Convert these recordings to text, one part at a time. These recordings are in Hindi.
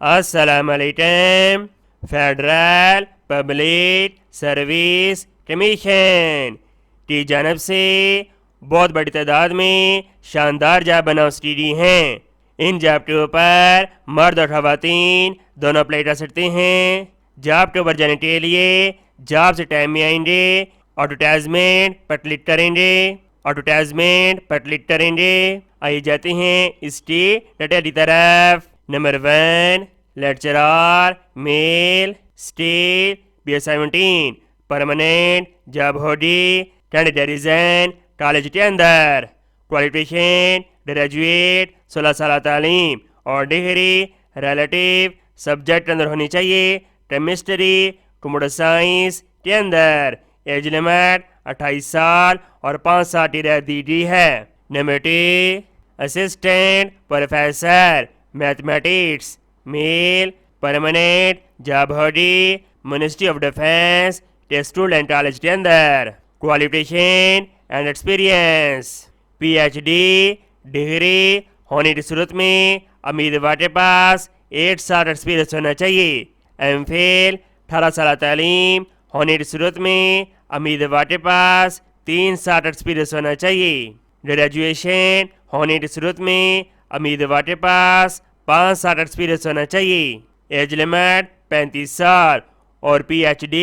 अस्सलामुअलैकुम। फेडरल पब्लिक सर्विस कमीशन की जानब से बहुत बड़ी तादाद में शानदार जॉब अनाउंस हैं। इन जॉब के ऊपर मर्द और ख़वातीन दोनों अप्लाई कर सकते हैं। जॉब के ऊपर जाने के लिए जॉब से टाइम में आएंगे, एडवर्टाइजमेंट पर क्लिक करेंगे, एडवर्टाइजमेंट पर क्लिक करेंगे। आइए जाते हैं इसकी डिटेल की तरफ। Number 1, lecturer male state BS17 permanent job होगी। कैंडिडेट रीजन कॉलेज के अंदर। क्वालिफिकेशन ग्रेजुएट 16 साल तालीम और डिग्री रिलेटिव सब्जेक्ट के अंदर होनी चाहिए। केमिस्ट्री कंप्यूटर साइंस के अंदर। एज लिमिट 28 साल और 5 साल की रह दी गई है। Number 2, assistant professor mathematics male permanent job होगी। मिनिस्ट्री ऑफ डिफेंस टेस्टूल एंड कॉलेज के अंदर। Qualification and experience PhD degree होने की सूरत में उम्मीदवार के पास 8 साल एक्सपीरियंस होना चाहिए। MPhil 18 साल तालीम होने की सूरत में उम्मीदवार के पास 3 साल एक्सपीरियंस होना चाहिए। ग्रेजुएशन होने की सूरत में उम्मीदवार के पास 5 साल एक्सपीरियंस होना चाहिए। एज लिमिट 35 साल और PhD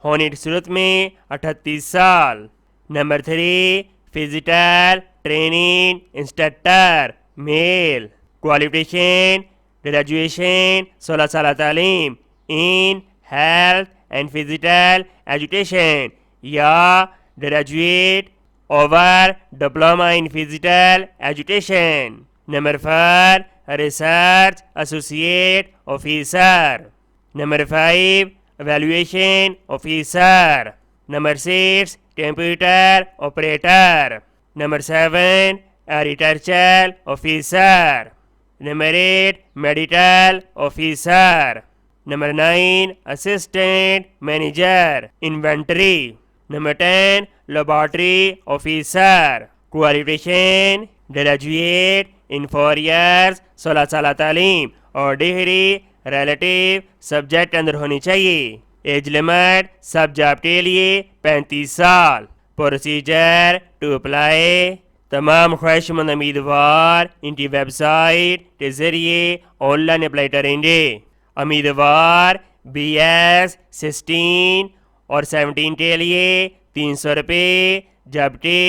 होने की सूरत में 38 साल। Number 3, physical training instructor male. Qualification graduation 16 साल तालीम in health and physical education या graduate over diploma in physical education. Number 4, research associate officer. Number 5, evaluation officer. Number 6, computer operator. Number 7, agriculture officer. Number 8, medical officer. Number 9, assistant manager inventory. Number 10, laboratory officer. Qualification graduate in 4 years 16 साल तालीम और डिग्री रिलेटिव सब्जेक्ट के अंदर होनी चाहिए। एज लिमिट सब जॉब के लिए 35 साल। Procedure to apply. तमाम ख्वाहिशमंद उम्मीदवार इनकी वेबसाइट के ज़रिए ऑनलाइन अप्लाई करेंगे। उम्मीदवार BS16 और 17 के लिए 300 रुपये, जबकि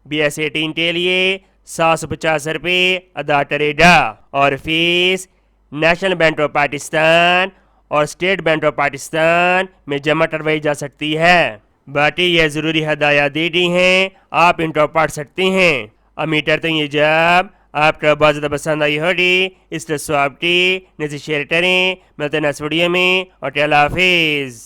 BS18 के लिए 750 रुपये अदा करेगा और fees national bank of Pakistan और स्टेट बैंक ऑफ पाकिस्तान में जमा करवाई जा सकती है। बाकी यह ज़रूरी हदायत दी गई हैं, आप इनको पढ़ सकते हैं। उम्मीद करते हैं ये जॉब आपका बहुत ज़्यादा पसंद आई होगी। इस तरह आपकी नज़र शेयर करें। मिलते हैं नेक्स्ट वीडियो में और अल्लाह हाफिज़।